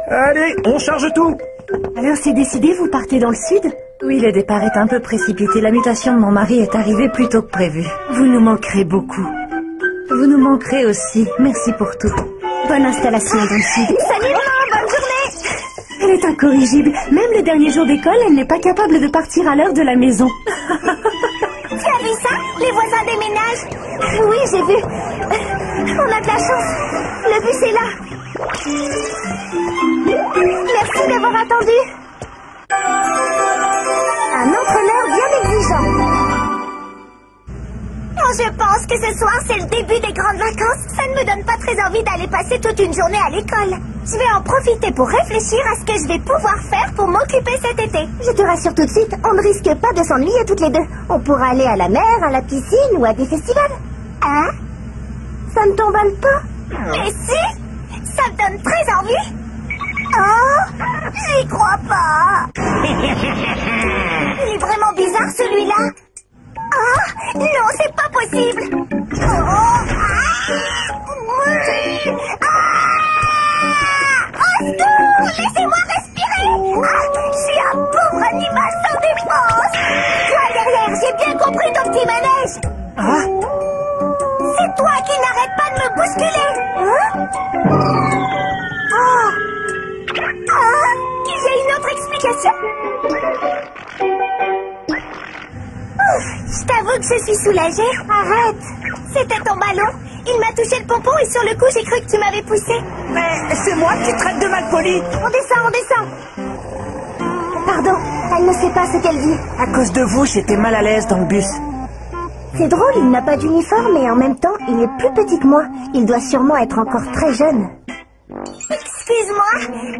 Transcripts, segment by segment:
Allez, on charge tout. Alors c'est décidé, vous partez dans le sud? Oui, le départ est un peu précipité. La mutation de mon mari est arrivée plus tôt que prévu. Vous nous manquerez beaucoup. Vous nous manquerez aussi. Merci pour tout. Bonne installation dans le sud. Salut maman, bonne journée. Elle est incorrigible. Même le dernier jour d'école, elle n'est pas capable de partir à l'heure de la maison. Tu as vu ça? Les voisins déménagent. Oui, j'ai vu. On a de la chance. Le bus est là. Merci d'avoir attendu. Un entraîneur bien exigeant. Oh, je pense que ce soir, c'est le début des grandes vacances. Ça ne me donne pas très envie d'aller passer toute une journée à l'école. Je vais en profiter pour réfléchir à ce que je vais pouvoir faire pour m'occuper cet été. Je te rassure tout de suite, on ne risque pas de s'ennuyer toutes les deux. On pourra aller à la mer, à la piscine ou à des festivals. Hein? Ça ne t'emballe pas? Mais si! Ça me donne très envie. Oh, j'y crois pas. Il est vraiment bizarre celui-là. Oh, non, c'est pas possible. Oh, au secours, laissez-moi respirer. Je suis un pauvre animal sans défense. Toi derrière, j'ai bien compris ton petit manège. Ah, C'est toi qui n'arrête pas de me bousculer. Hein? Oh. Il y a une autre explication. Je t'avoue que je suis soulagée. Arrête. C'était ton ballon. Il m'a touché le pompon et sur le coup, j'ai cru que tu m'avais poussé. mais c'est moi qui traite de malpoli. On descend, on descend. Pardon, elle ne sait pas ce qu'elle dit. À cause de vous, j'étais mal à l'aise dans le bus. C'est drôle, il n'a pas d'uniforme et en même temps, il est plus petit que moi. Il doit sûrement être encore très jeune. Excuse-moi,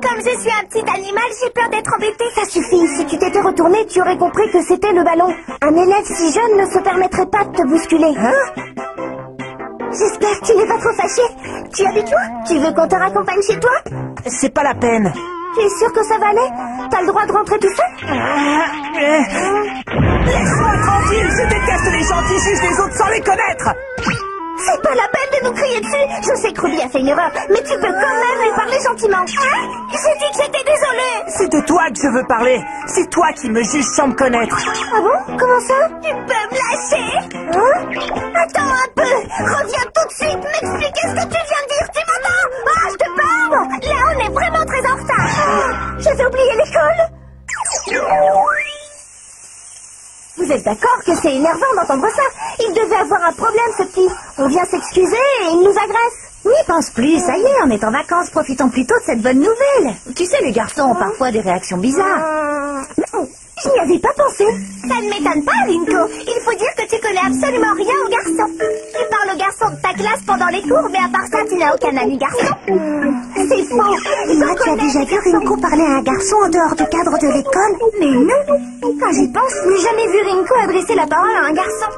comme je suis un petit animal, j'ai peur d'être embêtée. Ça suffit, si tu t'étais retournée, tu aurais compris que c'était le ballon. Un élève si jeune ne se permettrait pas de te bousculer. Hein? J'espère que tu n'es pas trop fâché. Tu habites loin? Tu veux qu'on te raccompagne chez toi? C'est pas la peine. Tu es sûr que ça va aller? T'as le droit de rentrer tout seul? Laisse-moi tranquille, je déteste les gens qui jugent les autres sans les connaître. C'est pas la peine de nous crier dessus. Je sais que Ruby a fait une erreur, mais tu peux quand même lui parler gentiment. Hein? J'ai dit que j'étais désolée. C'est de toi que je veux parler. C'est toi qui me juges sans me connaître. Ah bon? Comment ça? Tu peux me lâcher? Hein? Attends un peu. Reviens tout de suite m'expliquer ce que tu viens de dire. Tu m'entends? Ah, je te parle. Là, on est vraiment très en retard. Ah, j'avais oublié l'école. Vous êtes d'accord que c'est énervant d'entendre ça? Il devait avoir un problème, ce petit. On vient s'excuser et il nous agresse. N'y pense plus, ça y est, on est en vacances, profitons plutôt de cette bonne nouvelle. Tu sais, les garçons ont parfois des réactions bizarres. Je n'y avais pas pensé. Ça ne m'étonne pas, Rinko. Il faut dire que tu connais absolument rien aux garçons. Tu parles aux garçons de ta classe pendant les cours, mais à part ça, tu n'as aucun ami garçon. C'est faux. Moi, tu as déjà vu Rinko parler à un garçon en dehors du cadre de l'école? Mais non. Quand j'y pense, je n'ai jamais vu Rinko adresser la parole à un garçon.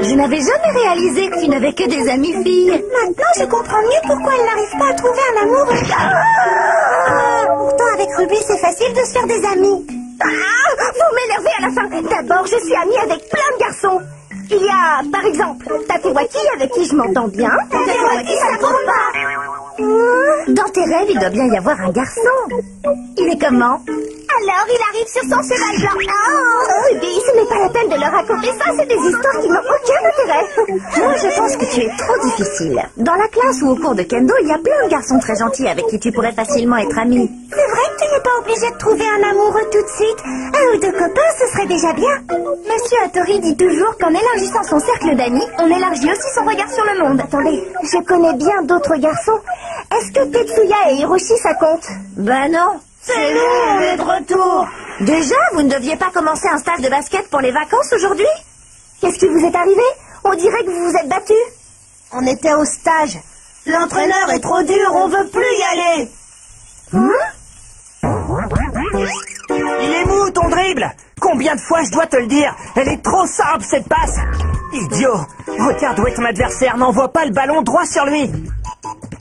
Je n'avais jamais réalisé que tu n'avais que des amies filles. Maintenant, je comprends mieux pourquoi elle n'arrive pas à trouver un amour. Pourtant, avec Ruby, c'est facile de se faire des amis. Vous m'énervez à la fin. D'abord, je suis amie avec plein de garçons. Il y a, par exemple, Tatewaki avec qui je m'entends bien. Tatewaki, ça ne compte pas. Dans tes rêves, il doit bien y avoir un garçon. Il est comment? Alors, il arrive sur son cheval blanc. Oh, Ruby, ce n'est pas la peine de leur raconter ça. C'est des histoires qui n'ont aucun intérêt. Moi, je pense que tu es trop difficile. Dans la classe ou au cours de kendo, il y a plein de garçons très gentils avec qui tu pourrais facilement être amie. C'est vrai que tu n'es pas obligé de trouver un amoureux tout de suite. Un ou deux copains, ce serait déjà bien. Monsieur Hattori dit toujours qu'en élargissant son cercle d'amis, on élargit aussi son regard sur le monde. Attendez, je connais bien d'autres garçons. Est-ce que Tetsuya et Hiroshi, ça compte? Ben non. C'est nous, on est de retour. Déjà, vous ne deviez pas commencer un stage de basket pour les vacances aujourd'hui? Qu'est-ce qui vous est arrivé? On dirait que vous vous êtes battus. On était au stage. L'entraîneur est trop dur, on veut plus y aller. Il est mou, ton dribble. Combien de fois je dois te le dire? Elle est trop simple, cette passe. Idiot. Regarde où est ton adversaire, n'envoie pas le ballon droit sur lui.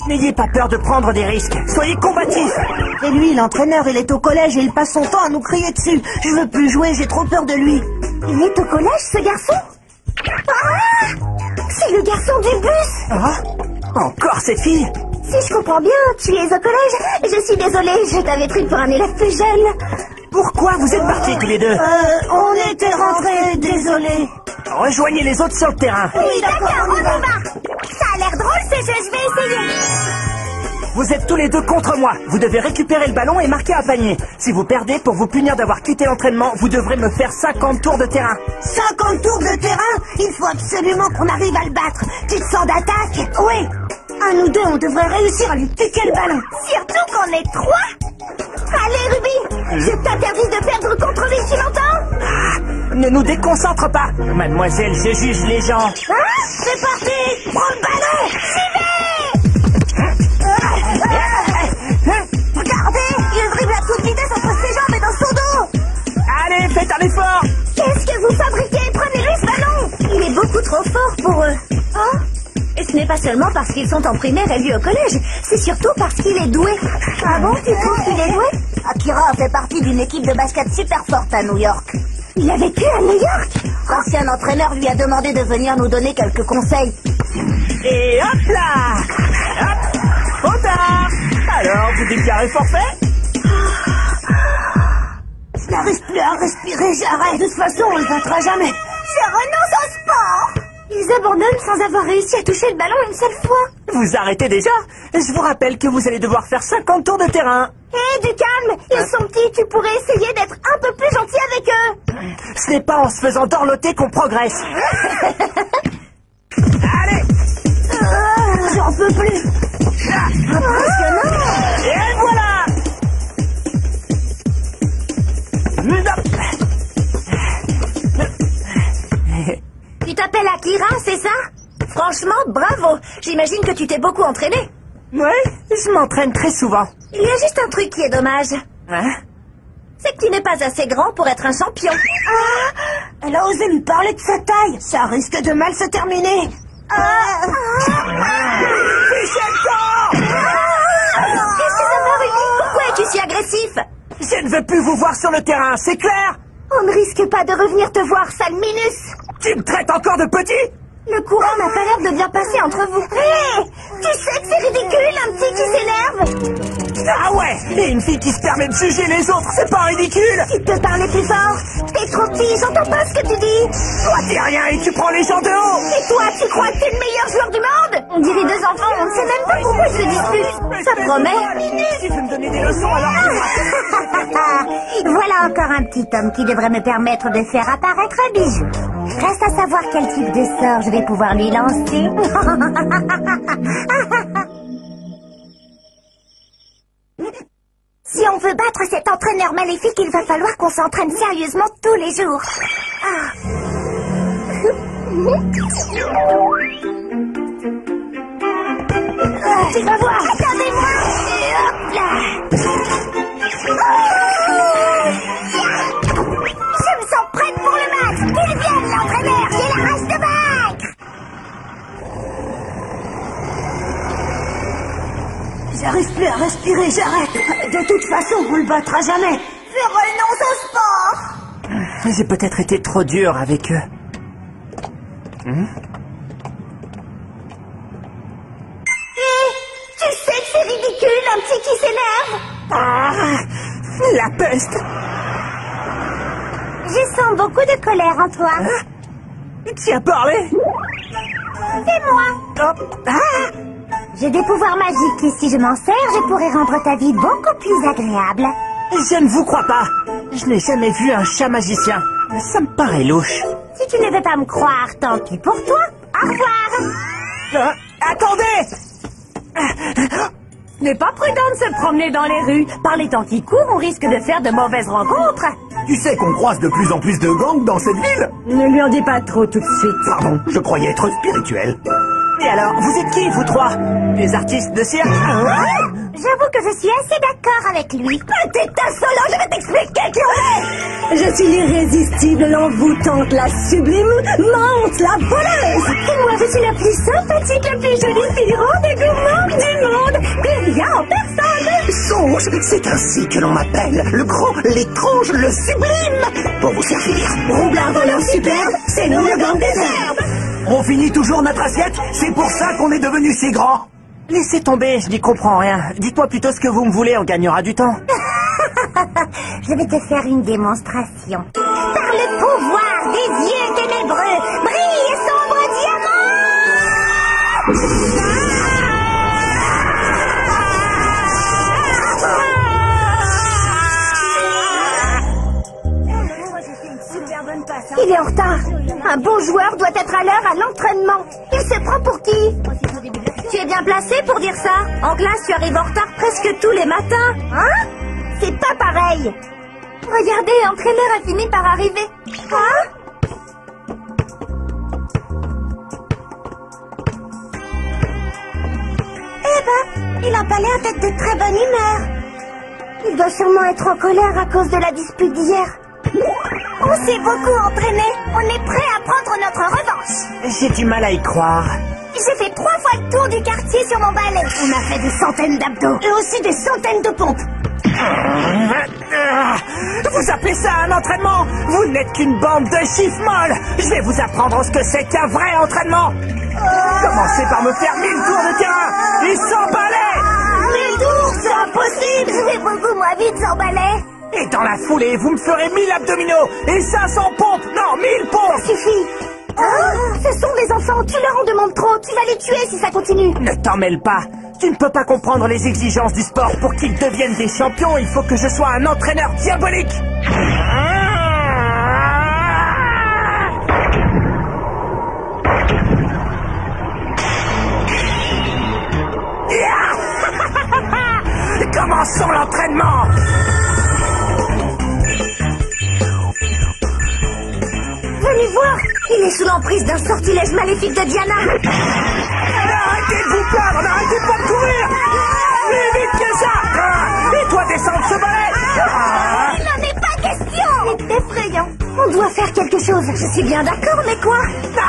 N'ayez pas peur de prendre des risques. Soyez combatifs. Et lui, l'entraîneur, il est au collège et il passe son temps à nous crier dessus. Je veux plus jouer, j'ai trop peur de lui. Il est au collège, ce garçon? Ah! C'est le garçon du bus. Ah, encore cette fille. Si je comprends bien, tu es au collège. Je suis désolée, je t'avais pris pour un élève plus jeune. Pourquoi vous êtes partis tous les deux? On était rentrés, désolé. Rejoignez les autres sur le terrain. Oui, d'accord, on y va. Ça a l'air drôle ce jeu, je vais essayer. Vous êtes tous les deux contre moi. Vous devez récupérer le ballon et marquer un panier. Si vous perdez, pour vous punir d'avoir quitté l'entraînement, vous devrez me faire 50 tours de terrain. 50 tours de terrain? Il faut absolument qu'on arrive à le battre. Tu te sens d'attaque? Oui. Un ou deux, on devrait réussir à lui piquer le ballon. Surtout qu'on est 3. Allez, Ruby, je t'interdis de perdre contre lui, tu l'entends? Ne nous déconcentre pas. Mademoiselle, je juge les gens. C'est parti. Prends le ballon. J'y vais. Regardez, il dribble à toute vitesse entre ses jambes et dans son dos. Allez, faites un effort. Qu'est-ce que vous fabriquez? Prenez-lui ce ballon. Il est beaucoup trop fort pour eux. Hein? Et ce n'est pas seulement parce qu'ils sont en primaire et lui au collège, c'est surtout parce qu'il est doué. Ah bon, tu trouves qu'il est doué? Akira fait partie d'une équipe de basket super forte à New York. Il a vécu à New York? L'ancien entraîneur lui a demandé de venir nous donner quelques conseils. Et hop là. Hop. Trop tard. Alors, vous déclarez forfait? Je n'arrive plus à respirer, j'arrête. De toute façon, on ne le battra jamais. Je renonce au sport. Ils abandonnent sans avoir réussi à toucher le ballon une seule fois. Vous arrêtez déjà? Je vous rappelle que vous allez devoir faire 50 tours de terrain. Hé, du calme. Ils sont petits, tu pourrais essayer d'être un peu plus gentil avec eux. Ce n'est pas en se faisant dorloter qu'on progresse. Allez. J'en peux plus. Impressionnant. Et voilà. Tu t'appelles Akira, c'est ça? Franchement, bravo. J'imagine que tu t'es beaucoup entraîné. Oui, je m'entraîne très souvent. Il y a juste un truc qui est dommage. Hein? C'est que tu n'es pas assez grand pour être un champion. Ah! Elle a osé me parler de sa taille. Ça risque de mal se terminer. Excusez-moi, Ruby. Pourquoi es-tu si agressif? Je ne veux plus vous voir sur le terrain, c'est clair? On ne risque pas de revenir te voir, sale minus. Tu me traites encore de petit? Le courant n'a pas l'air de bien passer entre vous. Hé! Tu sais que c'est ridicule, un petit qui s'énerve? Ah ouais. Et une fille qui se permet de juger les autres, c'est pas ridicule? Tu peux parler plus fort? T'es trop petit, j'entends pas ce que tu dis. Toi t'es rien et tu prends les gens de haut. Et toi, tu crois que t'es le meilleur joueur du monde? On dirait deux enfants, on ne sait même pas pourquoi ils se disputent. Ça promet? Tu veux me donner des leçons alors? Voilà encore un petit homme qui devrait me permettre de faire apparaître un bijou. Reste à savoir quel type de sort je vais pouvoir lui lancer. Si on veut battre cet entraîneur maléfique, il va falloir qu'on s'entraîne sérieusement tous les jours. Tu vas voir. Attendez-moi. Et hop là. Je me sens prête pour le match. Qu'il vienne, l'entraîneur. J'ai la rage de vaincre. J'arrive plus à respirer, j'arrête. De toute façon, on le battra jamais. Je renonce au sport. J'ai peut-être été trop dur avec eux. Tu sais que c'est ridicule, un petit qui s'énerve. La peste. Je sens beaucoup de colère en toi. Tu as parlé? C'est moi. Hop. J'ai des pouvoirs magiques et si je m'en sers, je pourrais rendre ta vie beaucoup plus agréable. Je ne vous crois pas. Je n'ai jamais vu un chat magicien. Ça me paraît louche. Si tu ne veux pas me croire, tant pis pour toi. Au revoir. Attendez! Ce n'est pas prudent de se promener dans les rues. Par les temps qui courent, on risque de faire de mauvaises rencontres. Tu sais qu'on croise de plus en plus de gangs dans cette ville? Ne lui en dis pas trop tout de suite. Pardon, je croyais être spirituel. Et alors, vous êtes qui, vous trois? Des artistes de cirque? J'avoue que je suis assez d'accord avec lui. T'es insolent, je vais t'expliquer qui on est. Je suis l'irrésistible, l'envoûtante, la sublime, Mante, la voleuse. Et moi, je suis la plus sympathique, la plus jolie fille ronde et gourmande du monde. Plus rien en personne. Songe, c'est ainsi que l'on m'appelle. Le grand, l'étrange, le sublime. Pour vous servir. Roublard voleur superbe, c'est nous le gang des herbes. On finit toujours notre assiette? C'est pour ça qu'on est devenu si grand. Laissez tomber, je n'y comprends rien. Dites-moi plutôt ce que vous me voulez, on gagnera du temps. Je vais te faire une démonstration. Par le pouvoir des yeux ténébreux, brille sombre diamant. Il est en retard. Un bon joueur doit être à l'heure à l'entraînement. Il se prend pour qui? Tu es bien placé pour dire ça. En classe, tu arrives en retard presque tous les matins. Hein? C'est pas pareil. Regardez, l'entraîneur a fini par arriver. Hein? Eh ben, il a pas l'air d'être de très bonne humeur. Il doit sûrement être en colère à cause de la dispute d'hier. On s'est beaucoup entraîné. On est prêt à prendre notre revanche. J'ai du mal à y croire. J'ai fait 3 fois le tour du quartier sur mon balai. On a fait des centaines d'abdos et aussi des centaines de pompes. Vous appelez ça un entraînement? Vous n'êtes qu'une bande de chiffres molles. Je vais vous apprendre ce que c'est qu'un vrai entraînement. Commencez par me faire 1000 tours de terrain et sans balai. 1000 tours, c'est impossible. Je vais beaucoup moins vite sans balai. Et dans la foulée, vous me ferez 1000 abdominaux et 500 pompes. Non, 1000 pompes. Ça suffit. Ce sont des enfants, tu leur en demandes trop. Tu vas les tuer si ça continue. Ne t'en mêle pas. Tu ne peux pas comprendre les exigences du sport. Pour qu'ils deviennent des champions, il faut que je sois un entraîneur diabolique. Commençons l'entraînement. Venez voir, il est sous l'emprise d'un sortilège maléfique de Diana. Arrêtez de vous plaindre, n'arrêtez pas de courir. Plus vite que ça. Et toi, descends de ce balai. Il n'en est pas question. C'est effrayant. On doit faire quelque chose. Je suis bien d'accord, mais quoi?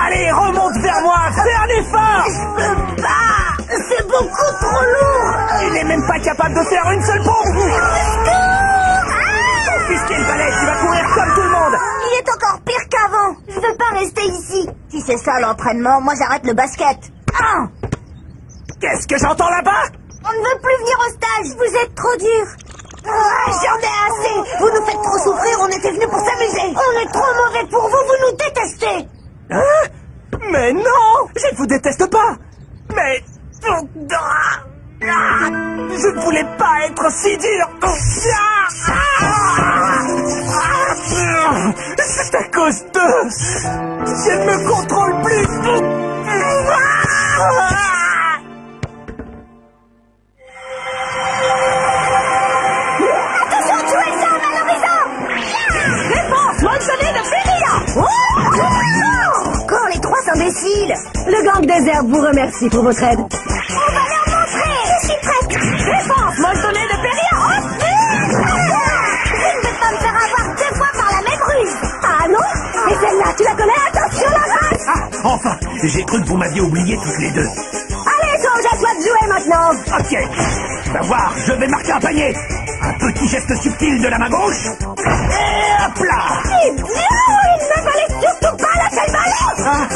Allez, remonte vers moi, fais un effort. Je peux pas. C'est beaucoup trop lourd. Il n'est même pas capable de faire une seule pompe. Puisqu'il le balai, tu vas courir comme tout le monde. Il est encore pire qu'avant. Je veux pas rester ici. Si c'est ça l'entraînement, moi j'arrête le basket. Ah! Qu'est-ce que j'entends là-bas? On ne veut plus venir au stage. Vous êtes trop dur. J'en ai assez. Vous nous faites trop souffrir. On était venus pour s'amuser. On est trop mauvais pour vous. Vous nous détestez. Hein? Mais non, je ne vous déteste pas. Mais je ne voulais pas être si dur. C'est à cause d'eux. Je ne me contrôle plus. Attention, tuez ça, valorisant. Réponse, mentionné de Féria. Encore les 3 imbéciles. Le gang des herbes vous remercie pour votre aide. On va leur montrer. Je suis prête. Réponse, mentionné de Féria. Je ne vais pas me faire avoir 2 fois par la même ruse. Ah non? Et celle-là, tu la connais? Attention, la race. Ah, enfin, j'ai cru que vous m'aviez oublié toutes les deux. Allez, Georges, à toi de jouer maintenant. Ok, va voir, je vais marquer un panier. Un petit geste subtil de la main gauche. Et hop là. C'est bien. Il ne fallait surtout pas la faire balai. Ah,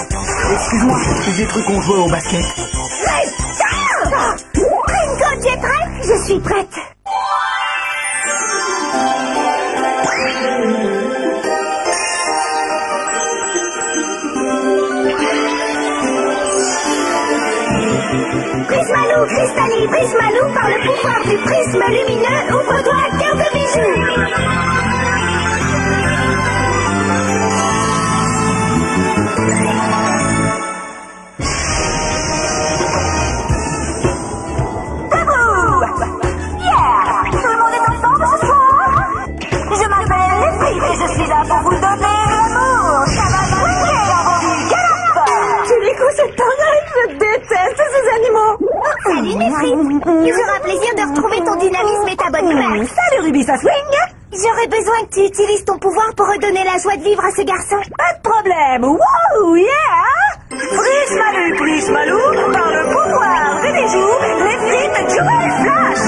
excuse-moi, j'ai cru qu'on jouait au basket. Ringo, tu es prête? Je suis prête. Prismalou, Cristalli, Prismalou, par le pouvoir du prisme lumineux, ouvre-toi à cœur de bijoux. Tout le monde est en forme ce soir? Je m'appelle Lépine et je suis là pour vous donner l'amour. Ça va marcher dans vos vies. Tu les coups, c'est pareil, je déteste ces animaux. Salut mes frites. Il fera plaisir de retrouver ton dynamisme et ta bonne humeur. Salut Ruby, ça swing? J'aurais besoin que tu utilises ton pouvoir pour redonner la joie de vivre à ce garçon. Pas de problème, wow, yeah! Prismalou, Prismalou, par le pouvoir des bijoux, les frites Joël Flash!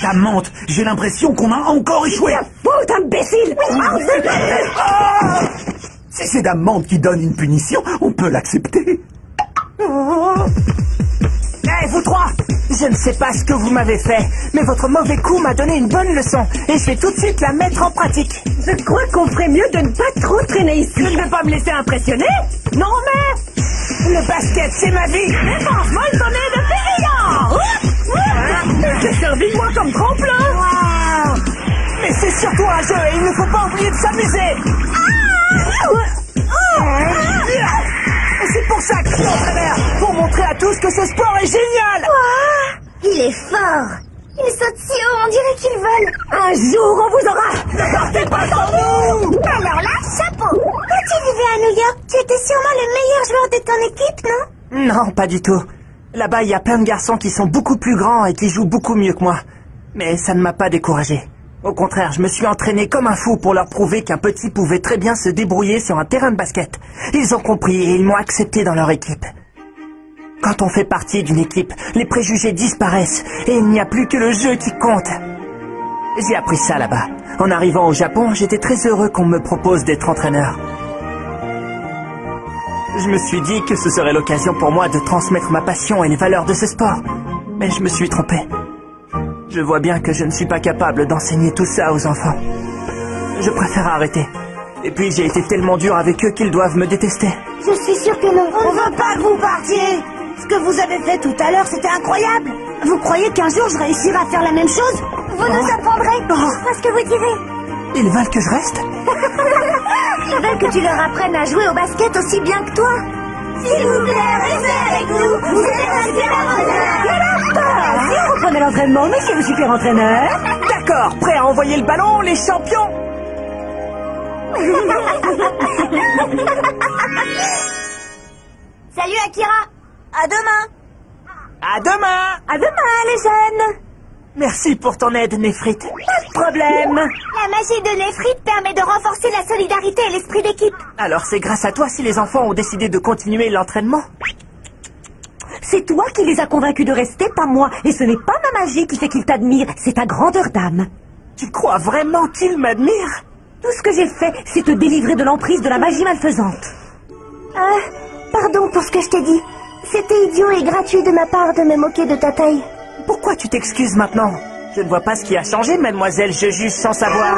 Ça monte, j'ai l'impression qu'on a encore échoué. Putain, imbécile. Si c'est Damande qui donne une punition, on peut l'accepter. Hé, vous trois! Je ne sais pas ce que vous m'avez fait, mais votre mauvais coup m'a donné une bonne leçon, et je vais tout de suite la mettre en pratique. Je crois qu'on ferait mieux de ne pas trop traîner ici. Je ne vais pas me laisser impressionner. Non, mais... Le basket, c'est ma vie! Franchement, il s'en est de payant. J'ai servi de moi comme tremplin. Wow. Mais c'est surtout un jeu, et il ne faut pas oublier de s'amuser! Et c'est pour ça que je suis entraîneur, pour montrer à tous que ce sport est génial! Il est fort. Il saute si haut, on dirait qu'il vole. Un jour, on vous aura. Ne partez pas sans nous! Alors là, chapeau. Quand tu vivais à New York, tu étais sûrement le meilleur joueur de ton équipe, non? Non, pas du tout. Là-bas, il y a plein de garçons qui sont beaucoup plus grands et qui jouent beaucoup mieux que moi. Mais ça ne m'a pas découragé. Au contraire, je me suis entraîné comme un fou pour leur prouver qu'un petit pouvait très bien se débrouiller sur un terrain de basket. Ils ont compris et ils m'ont accepté dans leur équipe. Quand on fait partie d'une équipe, les préjugés disparaissent et il n'y a plus que le jeu qui compte. J'ai appris ça là-bas. En arrivant au Japon, j'étais très heureux qu'on me propose d'être entraîneur. Je me suis dit que ce serait l'occasion pour moi de transmettre ma passion et les valeurs de ce sport. Mais je me suis trompé. Je vois bien que je ne suis pas capable d'enseigner tout ça aux enfants. Je préfère arrêter. Et puis j'ai été tellement dur avec eux qu'ils doivent me détester. Je suis sûre que non. On veut pas que vous partiez. Ce que vous avez fait tout à l'heure, c'était incroyable. Vous croyez qu'un jour, je réussirai à faire la même chose? Vous nous apprendrez ce que vous direz. Ils veulent que je reste? Ils veulent que tu leur apprennes à jouer au basket aussi bien que toi. S'il vous plaît, restez avec nous. Vous êtes un super entraîneur. Si vous prenez l'entraînement, monsieur le super entraîneur. D'accord, prêt à envoyer le ballon, les champions? Salut Akira. À demain. À demain! À demain, les jeunes. Merci pour ton aide, Néphrite. Pas de problème. La magie de Néphrite permet de renforcer la solidarité et l'esprit d'équipe. Alors c'est grâce à toi si les enfants ont décidé de continuer l'entraînement? C'est toi qui les as convaincus de rester, pas moi. Et ce n'est pas ma magie qui fait qu'ils t'admirent, c'est ta grandeur d'âme. Tu crois vraiment qu'ils m'admirent? Tout ce que j'ai fait, c'est te délivrer de l'emprise de la magie malfaisante. Pardon pour ce que je t'ai dit. C'était idiot et gratuit de ma part de me moquer de ta taille. Pourquoi tu t'excuses maintenant? Je ne vois pas ce qui a changé, mademoiselle, je juge sans savoir.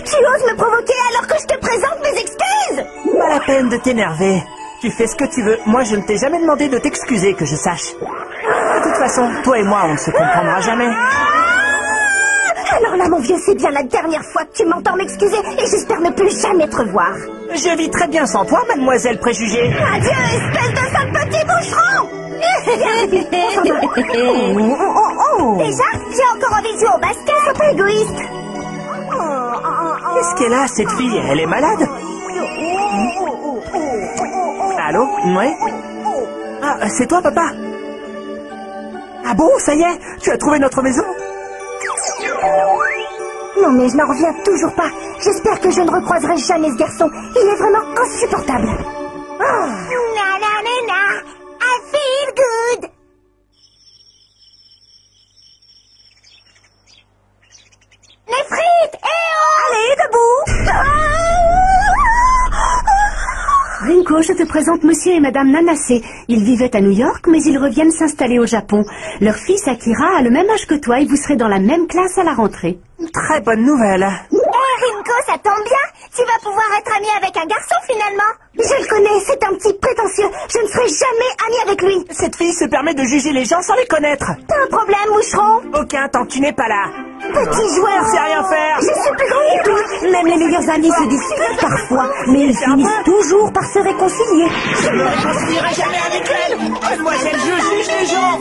Tu oses me provoquer alors que je te présente mes excuses? Pas la peine de t'énerver. Tu fais ce que tu veux. Moi, je ne t'ai jamais demandé de t'excuser, que je sache. De toute façon, toi et moi, on ne se comprendra jamais. Alors là, mon vieux, c'est bien la dernière fois que tu m'entends m'excuser et j'espère ne plus jamais te revoir. Je vis très bien sans toi, mademoiselle préjugée. Adieu, espèce de sale petit boucheron. Déjà, j'ai encore envie de jouer au basket, sois pas égoïste. Qu'est-ce qu'elle a, cette fille? Elle est malade? Allô? Ouais? Ah, c'est toi, papa? Ah bon, ça y est? Tu as trouvé notre maison? Non mais je n'en reviens toujours pas. J'espère que je ne recroiserai jamais ce garçon. Il est vraiment insupportable. Na na na na, I feel good. Les frites, Allez, debout. Rinko, je te présente monsieur et madame Nanase. Ils vivaient à New York, mais ils reviennent s'installer au Japon. Leur fils Akira a le même âge que toi et vous serez dans la même classe à la rentrée. Très bonne nouvelle. Rinko, ça tombe bien. Tu vas pouvoir être ami avec un garçon finalement. Je le connais, c'est un petit prétentieux. Je ne serai jamais ami avec lui. Cette fille se permet de juger les gens sans les connaître. T'as un problème, moucheron? Aucun, tant que tu n'es pas là. Petit joueur. Tu sais rien faire. Je suis plus grand que toi. Même les meilleurs amis se disputent parfois, mais ils finissent toujours par se réconcilier. Je ne me réconcilierai jamais avec elle. Mademoiselle, je juge les gens.